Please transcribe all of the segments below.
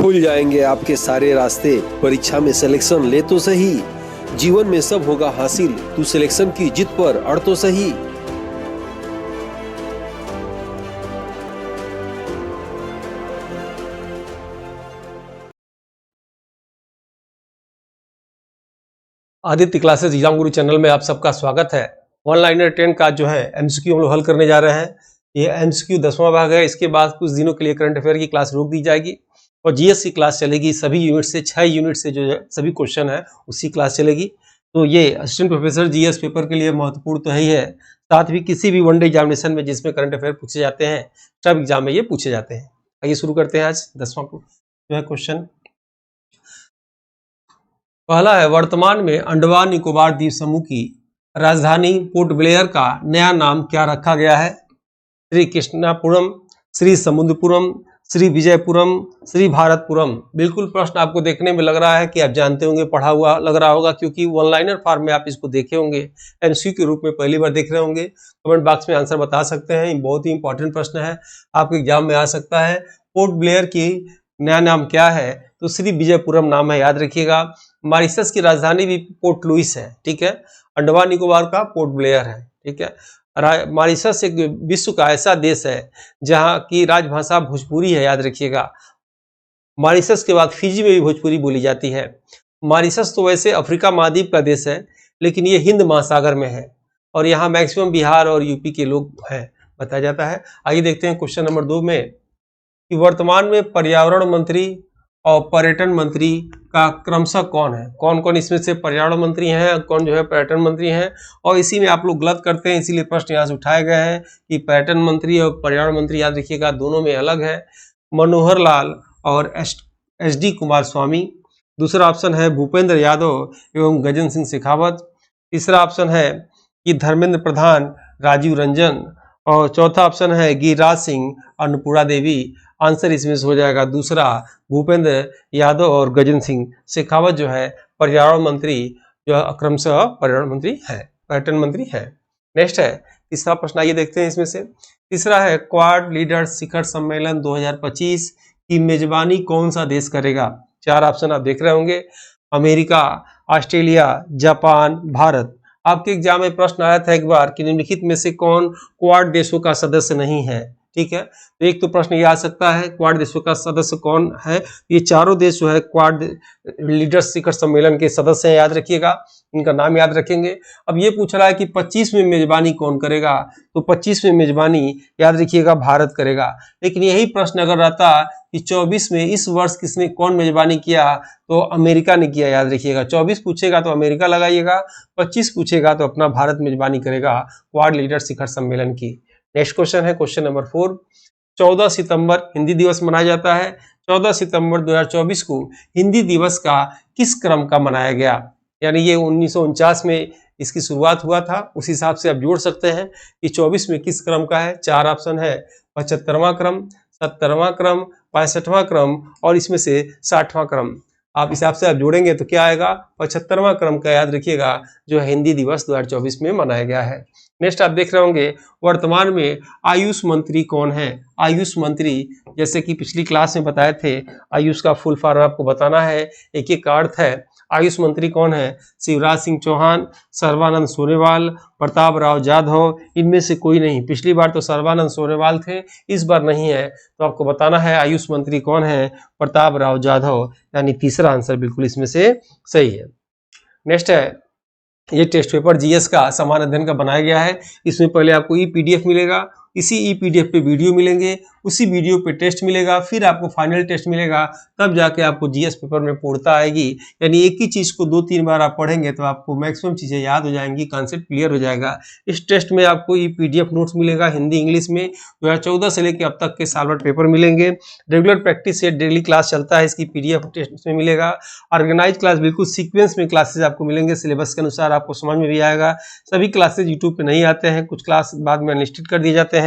खुल जाएंगे आपके सारे रास्ते। परीक्षा में सिलेक्शन ले तो सही, जीवन में सब होगा हासिल, तू सिलेक्शन की जिद पर अड़ तो सही। आदित्य क्लासेस एग्जाम गुरु चैनल में आप सबका स्वागत है। ऑनलाइनर 10 का जो है एमसीक्यू हम लोग हल करने जा रहे हैं। ये एमसीक्यू 10वां भाग है। इसके बाद कुछ दिनों के लिए करंट अफेयर की क्लास रोक दी जाएगी और जीएस की क्लास चलेगी। सभी यूनिट से 6 यूनिट से जो है सभी क्वेश्चन है उसी क्लास चलेगी। तो ये असिस्टेंट प्रोफेसर जीएस पेपर के लिए महत्वपूर्ण तो है ही है, साथ भी किसी भी वनडे एग्जामिनेशन में जिसमें करंट अफेयर पूछे जाते हैं, सब एग्जाम में ये पूछे जाते हैं। आइए शुरू करते हैं आज 10वां जो है क्वेश्चन। पहला है, वर्तमान में अंडमान निकोबार द्वीप समूह की राजधानी पोर्ट ब्लेयर का नया नाम क्या रखा गया है? श्री कृष्णापुरम, श्री समुद्रपुरम, श्री विजयपुरम, श्री भारतपुरम। बिल्कुल प्रश्न आपको देखने में लग रहा है कि आप जानते होंगे, पढ़ा हुआ लग रहा होगा, क्योंकि वन लाइनर फॉर्म में आप इसको देखे होंगे, एमसीक्यू के रूप में पहली बार देख रहे होंगे। कमेंट बॉक्स में आंसर बता सकते हैं। बहुत ही इंपॉर्टेंट प्रश्न है, आपके एग्जाम में आ सकता है। पोर्ट ब्लेयर की नया नाम क्या है? तो श्री विजयपुरम नाम है, याद रखिएगा। मॉरिशस की राजधानी भी पोर्ट लुइस है, ठीक है। अंडमान निकोबार का पोर्ट ब्लेयर है, ठीक है। मॉरिशस एक विश्व का ऐसा देश है जहां की राजभाषा भोजपुरी है, याद रखिएगा। मॉरिशस के बाद फिजी में भी भोजपुरी बोली जाती है। मॉरिशस तो वैसे अफ्रीका महाद्वीप का देश है, लेकिन ये हिंद महासागर में है और यहाँ मैक्सिमम बिहार और यूपी के लोग हैं, बताया जाता है। आइए देखते हैं क्वेश्चन नंबर 2 में कि वर्तमान में पर्यावरण मंत्री और पर्यटन मंत्री का क्रमशः कौन है? कौन कौन इसमें से पर्यावरण मंत्री हैं, कौन जो है पर्यटन मंत्री हैं? और इसी में आप लोग गलत करते हैं, इसीलिए प्रश्न यहाँ से उठाए गए हैं कि पर्यटन मंत्री और पर्यावरण मंत्री, याद रखिएगा, दोनों में अलग है। मनोहर लाल और एच डी कुमार स्वामी। दूसरा ऑप्शन है भूपेंद्र यादव एवं गजेंद्र सिंह शेखावत। तीसरा ऑप्शन है कि धर्मेंद्र प्रधान, राजीव रंजन। और चौथा ऑप्शन है गिरिराज सिंह, अन्नपूर्णा देवी। आंसर इसमें से हो जाएगा दूसरा, भूपेंद्र यादव और गजेंद्र सिंह शेखावत जो है पर्यावरण मंत्री, जो क्रमशः पर्यावरण मंत्री है, पर्यटन मंत्री है। नेक्स्ट है तीसरा प्रश्न, आइए देखते हैं इसमें से। तीसरा है, क्वाड लीडर शिखर सम्मेलन 2025 की मेजबानी कौन सा देश करेगा? 4 ऑप्शन आप देख रहे होंगे, अमेरिका, ऑस्ट्रेलिया, जापान, भारत। आपके एग्जाम में प्रश्न आया था एक बार कि निम्नलिखित में से कौन क्वाड देशों का सदस्य नहीं है, ठीक है। तो एक तो प्रश्न ये आ सकता है, क्वाड देशों का सदस्य कौन है? ये चारों देश जो है क्वाड लीडर्स शिखर सम्मेलन के सदस्य हैं, याद रखिएगा, इनका नाम याद रखेंगे। अब ये पूछ रहा है कि 25 में मेजबानी कौन करेगा? तो 25 में मेजबानी, याद रखिएगा, भारत करेगा। लेकिन यही प्रश्न अगर रहता कि 24 में इस वर्ष किसने कौन मेजबानी किया, तो अमेरिका ने किया, याद रखिएगा। 24 पूछेगा तो अमेरिका लगाइएगा, 25 पूछेगा तो अपना भारत मेजबानी करेगा क्वाड लीडर शिखर सम्मेलन की। नेक्स्ट क्वेश्चन है क्वेश्चन नंबर 4। 14 सितंबर हिंदी दिवस मनाया जाता है। 14 सितंबर 2024 को हिंदी दिवस का किस क्रम का मनाया गया? यानी ये 1949 में इसकी शुरुआत हुआ था, उस हिसाब से आप जोड़ सकते हैं कि 24 में किस क्रम का है। 4 ऑप्शन है, 75वां क्रम, 70वां क्रम, 65वां क्रम और इसमें से 60वां क्रम। आप हिसाब से आप जोड़ेंगे तो क्या आएगा? 75वां क्रम का, याद रखिएगा, जो हिंदी दिवस 2024 में मनाया गया है। नेक्स्ट आप देख रहे होंगे, वर्तमान में आयुष मंत्री कौन है? आयुष मंत्री, जैसे कि पिछली क्लास में बताए थे, आयुष का फुल फॉर्म आपको बताना है, एक एक का अर्थ है। आयुष मंत्री कौन है? शिवराज सिंह चौहान, सर्बानंद सोनोवाल, प्रताप राव जाधव। इनमें से कोई नहीं। पिछली बार तो सर्बानंद सोनोवाल थे, इस बार नहीं है, तो आपको बताना है आयुष मंत्री कौन है? प्रताप राव जाधव, यानी तीसरा आंसर बिल्कुल इसमें से सही है। नेक्स्ट है, ये टेस्ट पेपर जीएस का समान अध्ययन का बनाया गया है। इसमें पहले आपको ई-पीडीएफ मिलेगा, इसी ई-पीडीएफ पे वीडियो मिलेंगे, उसी वीडियो पे टेस्ट मिलेगा, फिर आपको फाइनल टेस्ट मिलेगा, तब जाके आपको जीएस पेपर में पूर्णता आएगी। यानी एक ही चीज़ को 2-3 बार आप पढ़ेंगे तो आपको मैक्सिमम चीज़ें याद हो जाएंगी, कॉन्सेप्ट क्लियर हो जाएगा। इस टेस्ट में आपको ई-पीडीएफ नोट्स मिलेगा हिंदी इंग्लिश में। 2014 से लेकर अब तक के साल भर पेपर मिलेंगे। रेगुलर प्रैक्टिस से डेली क्लास चलता है, इसकी पीडीएफ टेस्ट में मिलेगा। ऑर्गेनाइज क्लास बिल्कुल सीक्वेंस में क्लासेज आपको मिलेंगे, सिलेबस के अनुसार आपको समझ में भी आएगा। सभी क्लासेज यूट्यूब पे नहीं आते हैं, कुछ क्लास बाद में अनलिस्टेड कर दिए जाते हैं।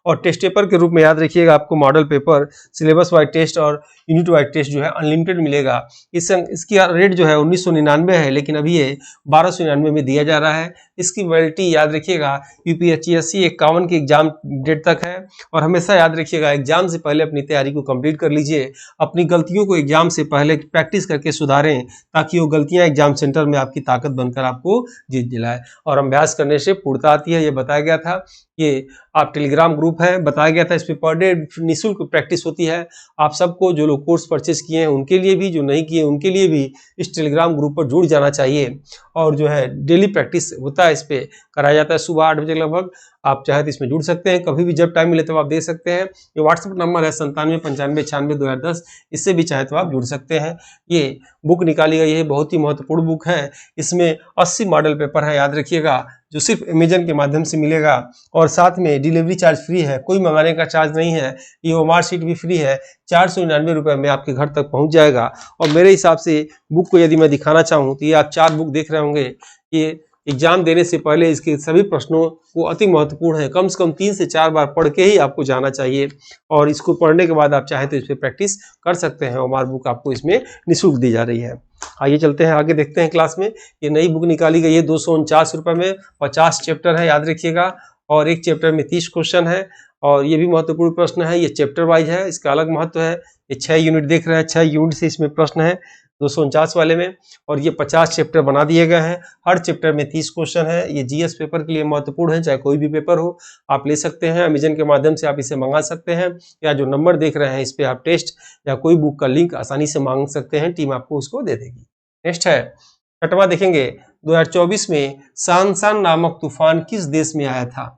और टेस्ट पेपर के रूप में याद रखिएगा, आपको model paper, syllabus wise test और यूनिट वाइज टेस्ट जो है अनलिमिटेड मिलेगा। इसकी रेट जो है 1999 है, लेकिन अभी ये 1299 में दिया जा रहा है। इसकी वैलिडिटी याद रखिएगा यूपीएससी 51 की एग्जाम डेट तक है। और हमेशा याद रखिएगा एग्जाम से पहले अपनी तैयारी को कंप्लीट कर लीजिए, अपनी गलतियों को एग्जाम से पहले प्रैक्टिस करके सुधारें ताकि वो गलतियां एग्जाम सेंटर में आपकी ताकत बनकर आपको जीत दिलाए। और अभ्यास करने से पूर्णता आती है, ये बताया गया था। ये आप टेलीग्राम ग्रुप है, बताया गया था, इस पे पर डे निःशुल्क प्रैक्टिस होती है। आप सबको जो लोग कोर्स परचेज किए हैं उनके लिए भी, जो नहीं किए उनके लिए भी इस टेलीग्राम ग्रुप पर जुड़ जाना चाहिए। और जो है डेली प्रैक्टिस होता है, इस पे कराया जाता है सुबह 8 बजे लगभग। आप चाहे तो इसमें जुड़ सकते हैं, कभी भी जब टाइम मिले तो आप दे सकते हैं। ये व्हाट्सएप नंबर है 9795962010, इससे भी चाहे तो आप जुड़ सकते हैं। ये बुक निकाली गई है, बहुत ही महत्वपूर्ण बुक है। इसमें 80 मॉडल पेपर है, याद रखिएगा, जो सिर्फ अमेजन के माध्यम से मिलेगा। और साथ में डिलीवरी चार्ज फ्री है, कोई मंगाने का चार्ज नहीं है। ये ओमार शीट भी फ्री है, 499 रुपये में आपके घर तक पहुंच जाएगा। और मेरे हिसाब से बुक को यदि मैं दिखाना चाहूँ तो ये आप 4 बुक देख रहे होंगे। ये एग्जाम देने से पहले इसके सभी प्रश्नों को अति महत्वपूर्ण है, कम से कम 3 से 4 बार पढ़ के ही आपको जाना चाहिए। और इसको पढ़ने के बाद आप चाहे तो इस पर प्रैक्टिस कर सकते हैं। ओमार बुक आपको इसमें निःशुल्क दी जा रही है। आइए चलते हैं आगे, देखते हैं क्लास में। ये नई बुक निकाली गई है 249 रुपये में, 50 चैप्टर है, याद रखिएगा। और एक चैप्टर में 30 क्वेश्चन है। और ये भी महत्वपूर्ण प्रश्न है, ये चैप्टर वाइज है, इसका अलग महत्व है। ये 6 यूनिट देख रहे हैं, 6 यूनिट से इसमें प्रश्न है 249 वाले में। और ये 50 चैप्टर बना दिए गए हैं, हर चैप्टर में 30 क्वेश्चन है। ये जीएस पेपर के लिए महत्वपूर्ण है, चाहे कोई भी पेपर हो आप ले सकते हैं। अमेजन के माध्यम से आप इसे मंगा सकते हैं, या जो नंबर देख रहे हैं इस पर आप टेस्ट या कोई बुक का लिंक आसानी से मांग सकते हैं, टीम आपको उसको दे देगी। नेक्स्ट है 6वां, देखेंगे 2024 में सांसान नामक तूफान किस देश में आया था।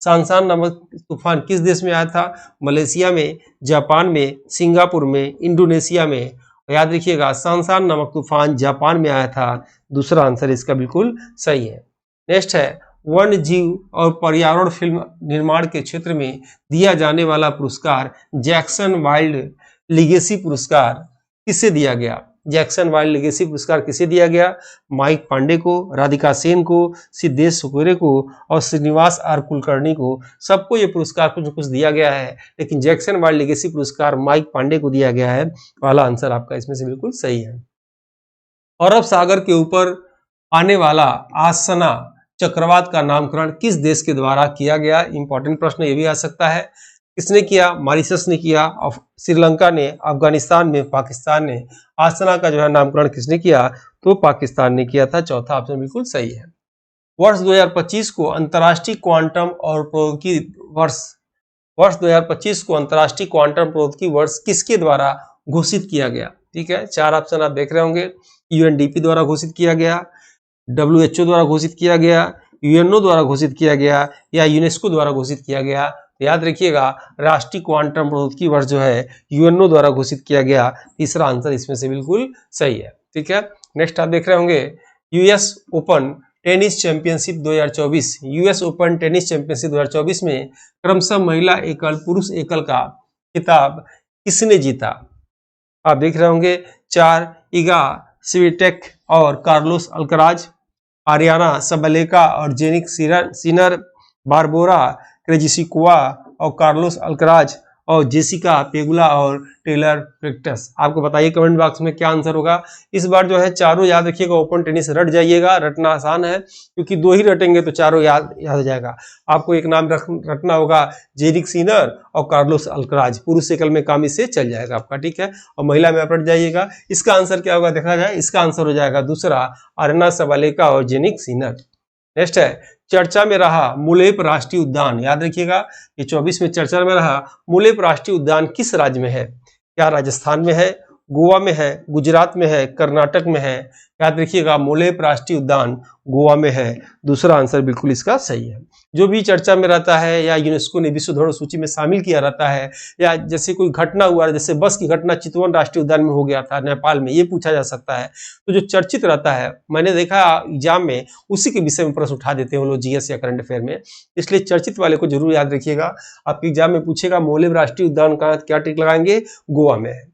सांसान नामक तूफान किस देश में आया था? मलेशिया में, जापान में, सिंगापुर में, इंडोनेशिया में। याद रखिएगा सांसान नामक तूफान जापान में आया था। दूसरा आंसर इसका बिल्कुल सही है। नेक्स्ट है वन्य जीव और पर्यावरण फिल्म निर्माण के क्षेत्र में दिया जाने वाला पुरस्कार जैक्सन वाइल्ड लीगेसी पुरस्कार किसे दिया गया? जैक्सन वाइल्ड लीगेसी पुरस्कार किसे दिया गया? माइक पांडे को, राधिका सेन को, सिद्धेश सुकुरे को और श्रीनिवास आर कुलकर्णी को। सबको ये पुरस्कार कुछ न कुछ दिया गया है, लेकिन जैक्सन वाइल्ड लीगेसी पुरस्कार माइक पांडे को दिया गया है। वाला आंसर आपका इसमें से बिल्कुल सही है। अरब सागर के ऊपर आने वाला आसना चक्रवात का नामकरण किस देश के द्वारा किया गया? इंपॉर्टेंट प्रश्न ये भी आ सकता है। किसने किया? मॉरिशस ने किया, श्रीलंका ने, अफगानिस्तान में, पाकिस्तान ने। आसना का जो है नामकरण किसने किया? तो पाकिस्तान ने किया था। चौथा ऑप्शन बिल्कुल सही है। वर्ष 2025 को अंतर्राष्ट्रीय क्वांटम और प्रौद्योगिकी वर्ष 2025 को अंतर्राष्ट्रीय क्वांटम प्रौद्योगिकी वर्ष किसके द्वारा घोषित किया गया? ठीक है, 4 ऑप्शन आप देख रहे होंगे। यूएनडीपी द्वारा घोषित किया गया, WHO द्वारा घोषित किया गया, यूएनओ द्वारा घोषित किया गया, या यूनेस्को द्वारा घोषित किया गया। याद रखिएगा राष्ट्रीय क्वांटम प्रौद्योगिकी वर्ष जो है यूएनओ द्वारा घोषित किया गया। तीसरा आंसर इसमें से बिल्कुल सही है। ठीक है, नेक्स्ट आप देख रहे होंगे US open tennis championship 2024। US open tennis championship 2024 में क्रमशः महिला एकल, पुरुष एकल का खिताब किसने जीता? आप देख रहे होंगे 4 इगा स्विटेक और कार्लोस अल्कराज, आरियाना सबलेका और जेनिक सिनर, बारबोरा क्रेजिसिकोवा और कार्लोस अल्कराज, और जेसिका पेगुला और टेलर फ्रिक्टस। आपको बताइए कमेंट बॉक्स में क्या आंसर होगा। इस बार जो है चारों याद रखिएगा, ओपन टेनिस रट जाइएगा, रटना आसान है क्योंकि 2 ही रटेंगे तो चारों याद हो जाएगा। आपको एक नाम रटना होगा, जेनिक सिनर और कार्लोस अल्कराज। पुरुष एकल में काम इससे चल जाएगा आपका, ठीक है। और महिला में आप रट जाइएगा। इसका आंसर क्या होगा देखा जाए, इसका आंसर हो जाएगा दूसरा, आरियाना सबलेका और जेनिक सिनर। नेक्स्ट है चर्चा में रहा मुलेप राष्ट्रीय उद्यान। याद रखिएगा ये 24 में चर्चा में रहा मुलेप राष्ट्रीय उद्यान किस राज्य में है? क्या राजस्थान में है, गोवा में है, गुजरात में है, कर्नाटक में है? याद रखिएगा मुलेप राष्ट्रीय उद्यान गोवा में है। दूसरा आंसर बिल्कुल इसका सही है। जो भी चर्चा में रहता है या यूनेस्को ने विश्व धरोहर सूची में शामिल किया रहता है, या जैसे कोई घटना हुआ, जैसे बस की घटना चितवन राष्ट्रीय उद्यान में हो गया था नेपाल में, ये पूछा जा सकता है। तो जो चर्चित रहता है, मैंने देखा एग्जाम में उसी के विषय में प्रश्न उठा देते हैं वो लोग जीएस या करंट अफेयर में, इसलिए चर्चित वाले को जरूर याद रखिएगा। आपके एग्जाम में पूछेगा मुलेप राष्ट्रीय उद्यान का क्या टिक लगाएंगे? गोवा में है।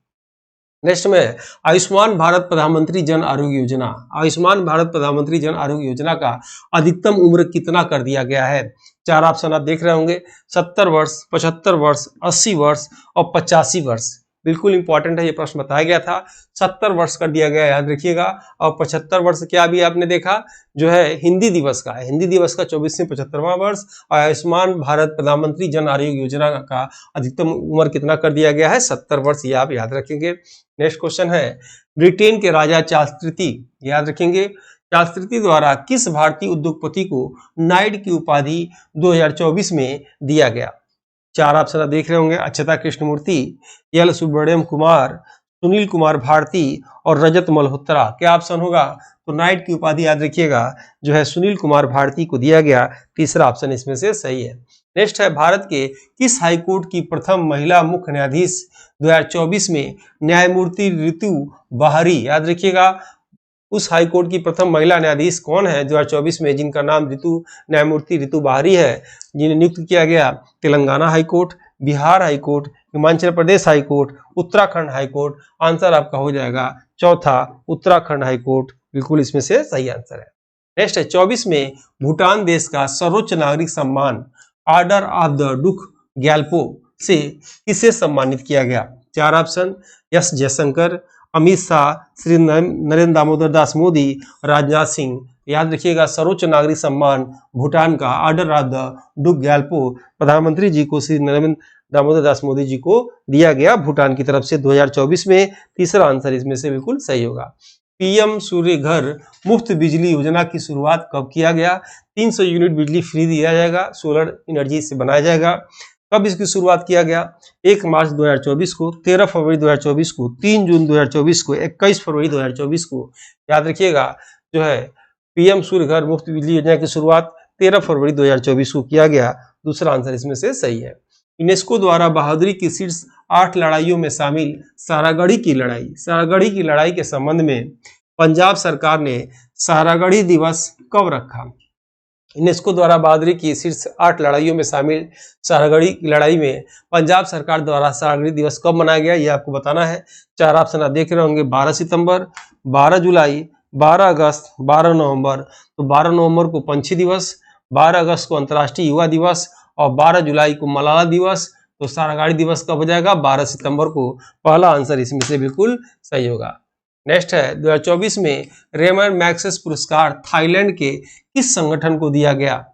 नेक्स्ट में आयुष्मान भारत प्रधानमंत्री जन आरोग्य योजना। आयुष्मान भारत प्रधानमंत्री जन आरोग्य योजना का अधिकतम उम्र कितना कर दिया गया है? 4 ऑप्शन आप देख रहे होंगे, 70 वर्ष, 75 वर्ष, 80 वर्ष और 85 वर्ष। बिल्कुल इंपॉर्टेंट है, ये प्रश्न बताया गया था। 70 वर्ष कर दिया गया, याद रखिएगा। और 75 वर्ष क्या अभी आपने देखा जो है हिंदी दिवस का है, हिंदी दिवस का 24वें 75वां वर्ष। और आयुष्मान भारत प्रधानमंत्री जन आरोग्य योजना का अधिकतम उम्र कितना कर दिया गया है, 70 वर्ष, ये आप याद रखेंगे। नेक्स्ट क्वेश्चन है, ब्रिटेन के राजा चार्ल्स तृतीय, याद रखेंगे, चार्ल्स तृतीय द्वारा किस भारतीय उद्योगपति को नाइट की उपाधि 2024 में दिया गया? 4 ऑप्शन आप देख रहे होंगे, अक्षता कृष्णमूर्ति, एल सुब्रमण्यम कुमार, सुनील कुमार भारती और रजत मल्होत्रा। क्या ऑप्शन होगा? तो नाइट की उपाधि याद रखिएगा जो है सुनील कुमार भारती को दिया गया, तीसरा ऑप्शन इसमें से सही है। नेक्स्ट है, भारत के किस हाईकोर्ट की प्रथम महिला मुख्य न्यायाधीश 2024 में न्यायमूर्ति ऋतु बाहरी, याद रखिएगा उस हाईकोर्ट की प्रथम महिला न्यायाधीश कौन है 2024 में, जिनका नाम न्यायमूर्ति ऋतु बाहरी है, जिन्हें नियुक्त किया गया? Telangana high court, Bihar high court, Himachal Pradesh high court, Uttarakhand high court. Answer आपका हो जाएगा चौथा, उत्तराखंड हाईकोर्ट, बिल्कुल इसमें से सही आंसर है। नेक्स्ट है, 24 में भूटान देश का सर्वोच्च नागरिक सम्मान ऑर्डर ऑफ द डुक ग्याल्पो से किसे सम्मानित किया गया? 4 ऑप्शन, एस जयशंकर, अमित शाह, श्री नरेंद्र दामोदर दास मोदी, राजनाथ सिंह। याद रखिएगा सर्वोच्च नागरिक सम्मान भूटान का ऑर्डर ऑफ द डुक ग्याल्पो प्रधानमंत्री जी को, श्री नरेंद्र दामोदर दास मोदी जी को दिया गया भूटान की तरफ से 2024 में। तीसरा आंसर इसमें से बिल्कुल सही होगा। पीएम सूर्य घर मुफ्त बिजली योजना की शुरुआत कब किया गया? 300 यूनिट बिजली फ्री दिया जाएगा, सोलर एनर्जी से बनाया जाएगा। कब इसकी शुरुआत किया गया? 1 मार्च 2024 को, 13 फरवरी 2024 को, 3 जून 2024 को, 21 फरवरी 2024 को। याद रखिएगा जो है पीएम सूर्य घर मुफ्त बिजली योजना की शुरुआत 13 फरवरी 2024 को किया गया, दूसरा आंसर इसमें से सही है। यूनेस्को द्वारा बहादुरी की शीर्ष 8 लड़ाइयों में शामिल सारागढ़ी की लड़ाई के संबंध में पंजाब सरकार ने सारागढ़ी दिवस कब रखा? यूनेस्को द्वारा बहादुरी की शीर्ष 8 लड़ाइयों में शामिल सारागढ़ी की लड़ाई में पंजाब सरकार द्वारा सारागढ़ी दिवस कब मनाया गया, ये आपको बताना है। 4 ऑप्शन आप देख रहे होंगे, 12 सितंबर, 12 जुलाई, 12 अगस्त, 12 नवंबर। तो 12 नवंबर को पंछी दिवस, 12 अगस्त को अंतर्राष्ट्रीय युवा दिवस और 12 जुलाई को मलाला दिवस। तो सारागढ़ी दिवस कब हो जाएगा? 12 सितंबर को। पहला आंसर इसमें से बिल्कुल सही होगा। नेक्स्ट है, 2024 में रेमन मैग्सेस पुरस्कार थाईलैंड के किस संगठन को दिया गया?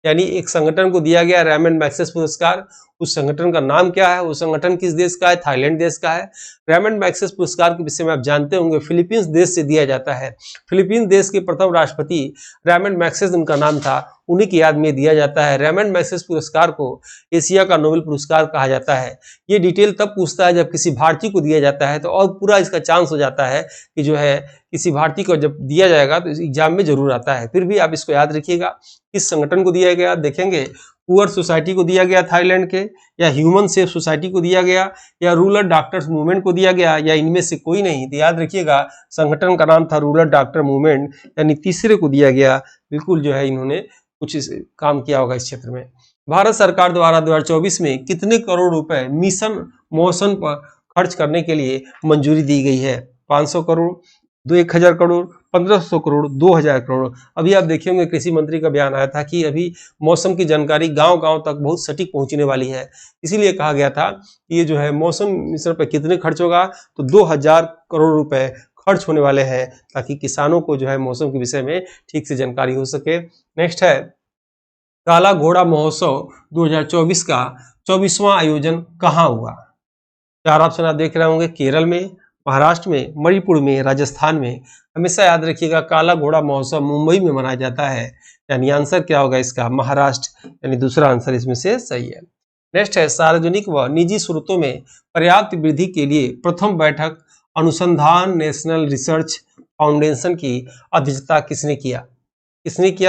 यानी एक संगठन को दिया गया रेमन मैग्सेस पुरस्कार, उस संगठन का नाम क्या है? उस संगठन किस देश का है? थाईलैंड देश का है। रेमन मैग्सेस पुरस्कार के विषय में आप जानते होंगे, फिलीपींस देश से दिया जाता है। फिलीपींस देश के प्रथम राष्ट्रपति रेमन मैग्सेस उनका नाम था, उन्हीं की याद में दिया जाता है। रेमन मैग्सेस पुरस्कार को एशिया का नोबेल पुरस्कार कहा जाता है। ये डिटेल तब पूछता है जब किसी भारतीय को दिया जाता है, तो और पूरा इसका चांस हो जाता है कि जो है किसी भारतीय को जब दिया जाएगा तो एग्जाम में जरूर आता है। फिर भी आप इसको याद रखिएगा, किस संगठन को दिया गया? देखेंगे पुअर सोसाइटी को दिया गया थाईलैंड के, या ह्यूमन सेफ सोसाइटी को दिया गया, या रूरल डॉक्टर्स मूवमेंट को दिया गया, या इनमें से कोई नहीं। तो याद रखिएगा संगठन का नाम था रूरल डॉक्टर मूवमेंट, यानी तीसरे को दिया गया। बिल्कुल जो है इन्होंने कुछ काम किया होगा इस क्षेत्र में। भारत सरकार द्वारा 2024 में कितने करोड़ रुपए मिशन मौसम पर खर्च करने के लिए मंजूरी दी गई है? 500 करोड़, 1000 करोड़, 1500 करोड़, 2000 करोड़। अभी आप देखे होंगे कृषि मंत्री का बयान आया था कि अभी मौसम की जानकारी गांव-गांव तक बहुत सटीक पहुंचने वाली है, इसीलिए कहा गया था कि ये जो है मौसम मिशन पर कितने खर्च होगा, तो 2000 करोड़ रुपए खर्च होने वाले हैं, ताकि किसानों को जो है मौसम के विषय में ठीक से जानकारी हो सके। नेक्स्ट है, काला घोड़ा महोत्सव 2024 का 24वां आयोजन कहाँ हुआ? 4 ऑप्शन आप देख रहे होंगे, केरल में, महाराष्ट्र में, मणिपुर में, राजस्थान में। हमेशा याद रखिएगा काला घोड़ा महोत्सव मुंबई में मनाया जाता है, यानी आंसर क्या होगा इसका? महाराष्ट्र, यानी दूसरा आंसर इसमें से सही है। नेक्स्ट है, सार्वजनिक व निजी स्रोतों में पर्याप्त वृद्धि के लिए प्रथम बैठक अनुसंधान नेशनल रिसर्च फाउंडेशन की अध्यक्षता किसने किया?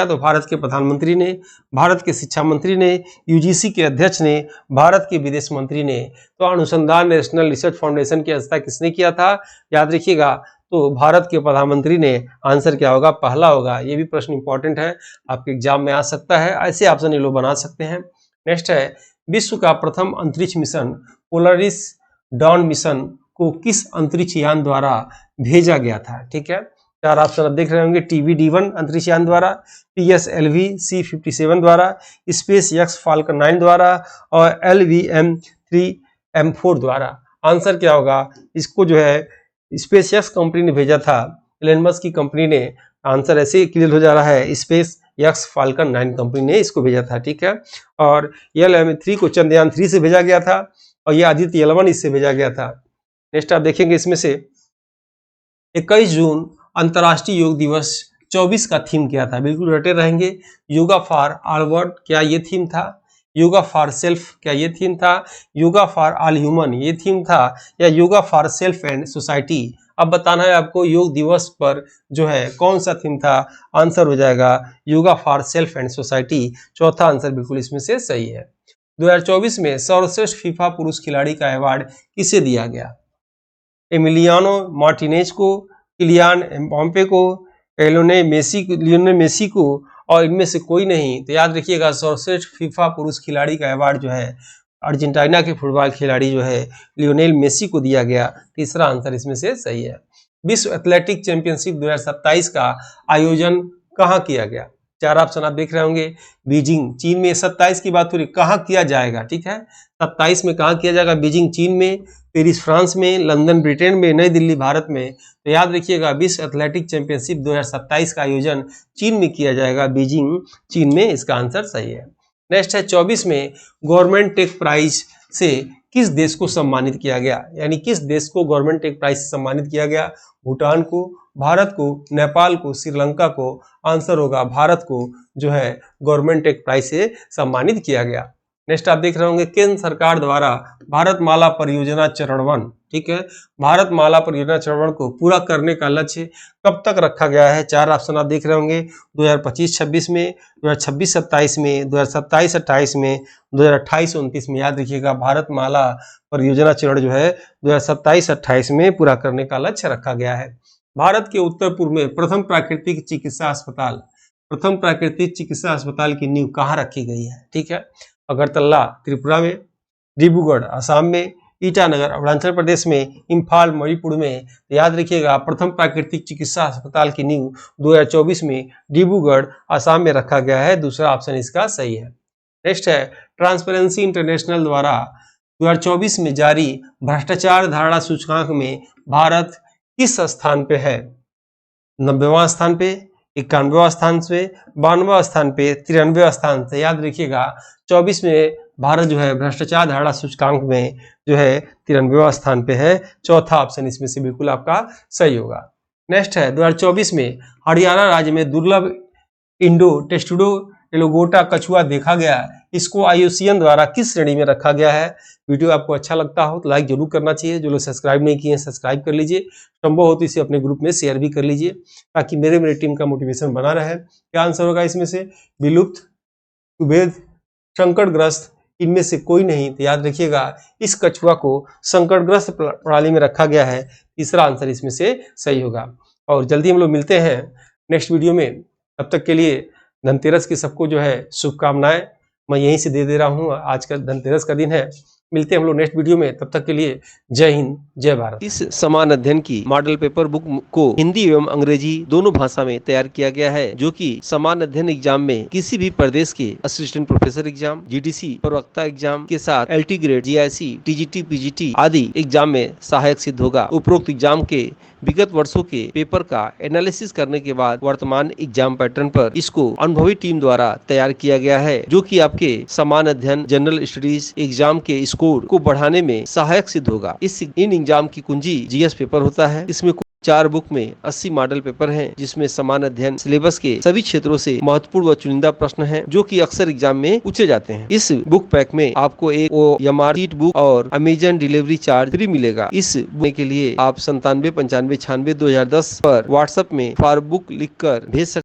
तो भारत के प्रधानमंत्री ने, भारत के शिक्षा मंत्री ने, यूजीसी के अध्यक्ष ने, भारत के विदेश मंत्री ने। तो अनुसंधान नेशनल रिसर्च फाउंडेशन की अध्यक्षता किसने किया था? याद रखिएगा, तो भारत के प्रधानमंत्री ने। आंसर क्या होगा? पहला होगा। ये भी प्रश्न इंपॉर्टेंट है, आपके एग्जाम में आ सकता है, ऐसे ऑप्शन ये लोग बना सकते हैं। नेक्स्ट है, विश्व का प्रथम अंतरिक्ष मिशन पोलरिस डॉन मिशन को किस अंतरिक्ष यान द्वारा भेजा गया था? ठीक है, 4 ऑप्शन आप देख रहे होंगे, TVD-1 अंतरिक्ष यान द्वारा, PSLV C-57 द्वारा, SpaceX Falcon 9 द्वारा और LVM-3M4 द्वारा। आंसर क्या होगा? इसको जो है स्पेसएक्स कंपनी ने भेजा था, एलन मस्क की कंपनी ने। आंसर ऐसे ही क्लियर हो जा रहा है, स्पेस एक्स फाल्कन 9 कंपनी ने इसको भेजा था, ठीक है। और LM3 को चंद्रयान 3 से भेजा गया था और ये आदित्य L1 इससे भेजा गया था। नेक्स्ट आप देखेंगे इसमें से 21 जून अंतर्राष्ट्रीय योग दिवस 24 का थीम क्या था? बिल्कुल रटे रहेंगे। योगा फॉर ऑल वर्ल्ड, क्या ये थीम था? योगा फॉर सेल्फ, क्या ये थीम था? योगा फॉर ऑल ह्यूमन, ये थीम था? या yoga for self and society? अब बताना है आपको योग दिवस पर जो है कौन सा थीम था। आंसर हो जाएगा yoga for self and society. चौथा आंसर बिल्कुल इसमें से सही है। 2024 में सर्वश्रेष्ठ फीफा पुरुष खिलाड़ी का अवार्ड किसे दिया गया? एमिलियानो मार्टिनेज को, किलियान एम्बापे को, लियोनेल मेसी को, और इनमें से कोई नहीं। तो याद रखिएगा सर्वश्रेष्ठ फीफा पुरुष खिलाड़ी का अवार्ड जो है अर्जेंटीना के फुटबॉल खिलाड़ी जो है लियोनेल मेसी को दिया गया। तीसरा आंसर इसमें से सही है। विश्व एथलेटिक चैंपियनशिप 2027 का आयोजन कहाँ किया गया? चार ऑप्शन आप देख रहे होंगे। बीजिंग चीन में, 27 की बात हो रही, कहाँ किया जाएगा, ठीक है। 27 में कहाँ किया जाएगा? बीजिंग चीन में, पेरिस फ्रांस में, लंदन ब्रिटेन में, नई दिल्ली भारत में। तो याद रखिएगा विश्व एथलेटिक चैंपियनशिप 2027 का आयोजन चीन में किया जाएगा, बीजिंग चीन में। इसका आंसर सही है। नेक्स्ट है 24 में गवर्नमेंट टेक प्राइज से किस देश को सम्मानित किया गया? यानी किस देश को गवर्नमेंट टेक प्राइज से सम्मानित किया गया? भूटान को, भारत को, नेपाल को, श्रीलंका को। आंसर होगा भारत को जो है गवर्नमेंट टेक प्राइज से सम्मानित किया गया। नेक्स्ट आप देख रहे होंगे केंद्र सरकार द्वारा भारतमाला परियोजना चरण 1, ठीक है, भारतमाला परियोजना चरण 1 को पूरा करने का लक्ष्य कब तक रखा गया है? चार ऑप्शन आप देख रहे होंगे। 2025-26 में, 2026-27 में, 2027-28 में, 2028-29 में। याद रखिएगा भारतमाला परियोजना चरण जो है 2027-28 में पूरा करने का लक्ष्य रखा गया है। भारत के उत्तर पूर्व में प्रथम प्राकृतिक चिकित्सा अस्पताल की नींव कहाँ रखी गई है? ठीक है, अगरतला त्रिपुरा में, डिब्रूगढ़ असम में, ईटानगर अरुणाचल प्रदेश में, इम्फाल मणिपुर में। याद रखिएगा प्रथम प्राकृतिक चिकित्सा अस्पताल की नींव 2024 में डिब्रूगढ़ असम में रखा गया है। दूसरा ऑप्शन इसका सही है। नेक्स्ट है ट्रांसपेरेंसी इंटरनेशनल द्वारा 2024 में जारी भ्रष्टाचार धारणा सूचकांक में भारत किस स्थान पे है? 90वां स्थान पे, 91वां स्थान पे, 92वां स्थान पे, 93वां स्थान से। याद रखिएगा 24 में भारत जो है भ्रष्टाचार धारणा सूचकांक में जो है 93वां स्थान पे है। चौथा ऑप्शन इसमें से बिल्कुल आपका सही होगा। नेक्स्ट है 2024 में हरियाणा राज्य में दुर्लभ इंडो टेस्टुडो एलोगोटा कछुआ देखा गया। इसको IUCN द्वारा किस श्रेणी में रखा गया है? वीडियो आपको अच्छा लगता हो तो लाइक जरूर करना चाहिए। जो लोग सब्सक्राइब नहीं किए हैं सब्सक्राइब कर लीजिए। संभव हो तो इसे अपने ग्रुप में शेयर भी कर लीजिए ताकि मेरे टीम का मोटिवेशन बना रहे। क्या आंसर होगा इसमें से? विलुप्त, सुभेद, संकटग्रस्त, इनमें से कोई नहीं। तो याद रखिएगा इस कछुआ को संकटग्रस्त प्रणाली में रखा गया है। तीसरा आंसर इसमें से सही होगा। और जल्दी हम लोग मिलते हैं नेक्स्ट वीडियो में। तब तक के लिए धनतेरस की सबको जो है शुभकामनाएं मैं यहीं से दे रहा हूँ। आज का धनतेरस का दिन है। मिलते हैं हम लोग नेक्स्ट वीडियो में। तब तक के लिए जय हिंद, जय भारत। इस समान अध्ययन की मॉडल पेपर बुक को हिंदी एवं अंग्रेजी दोनों भाषा में तैयार किया गया है, जो कि समान अध्ययन एग्जाम में किसी भी प्रदेश के असिस्टेंट प्रोफेसर एग्जाम, GDC प्रवक्ता एग्जाम के साथ LT grade, GIC, TGT, PGT आदि एग्जाम में सहायक सिद्ध होगा। उपरोक्त एग्जाम के विगत वर्षों के पेपर का एनालिसिस करने के बाद वर्तमान एग्जाम पैटर्न पर इसको अनुभवी टीम द्वारा तैयार किया गया है, जो कि आपके समान अध्ययन जनरल स्टडीज एग्जाम के स्कोर को बढ़ाने में सहायक सिद्ध होगा। इन एग्जाम की कुंजी GS पेपर होता है। इसमें 4 बुक में 80 मॉडल पेपर हैं, जिसमें समान अध्ययन सिलेबस के सभी क्षेत्रों से महत्वपूर्ण व चुनिंदा प्रश्न हैं, जो कि अक्सर एग्जाम में पूछे जाते हैं। इस बुक पैक में आपको एक OMR शीट बुक और अमेजन डिलीवरी चार्ज फ्री मिलेगा। इस बुक के लिए आप 97 95 96 2010 पर व्हाट्सएप में फॉर बुक लिखकर भेज सकते हैं।